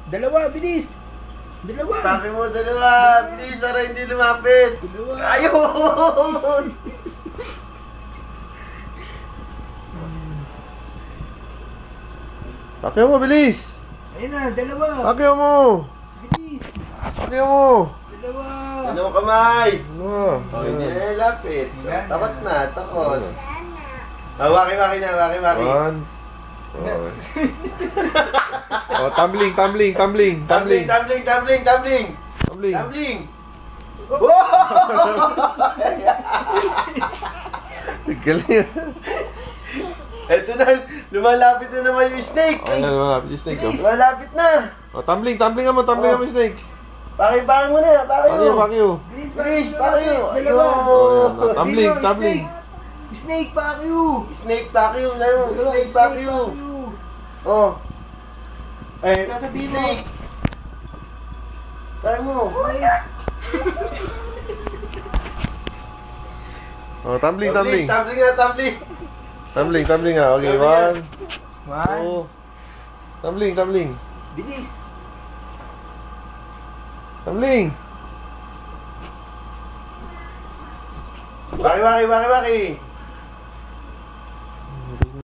Dalawa, bilis. Dalawa. Sabi mo dalawa. Bilis para hindi lumapit. Dalawa. Ayun! Pakyaw mo, bilis! Ayun na, dalawa. Pakyaw mo! Bilis. Pakyaw mo! Dalawa. Ano kamay? Ano? Oh, hindi na lapit. Yan Takot na. na, takot. Waki-waki na, waki-waki. One. Okay. Oh, tumbling. Tumbling, tumbling. Tumbling. Tumbling. Galing. Ito na, lumalapit na naman yung snake. Oh, yan, mga yung snake, oh. Lumalapit na. Oh, tumbling mo yung snake. Paki mo na, Pakyaw. Bilis, paki. Dalawa. Oh, yan. Tumbling. Snake, pakyo. Snake paki na yun. Snake paki. Oh. Eh, Sasabihin mo. snake. Kaya mo. Oh, tumbling. Tumbling nga, tumbling. Tumbling nga. Okay, one. One. Two. Tumbling. Bilis. Waki.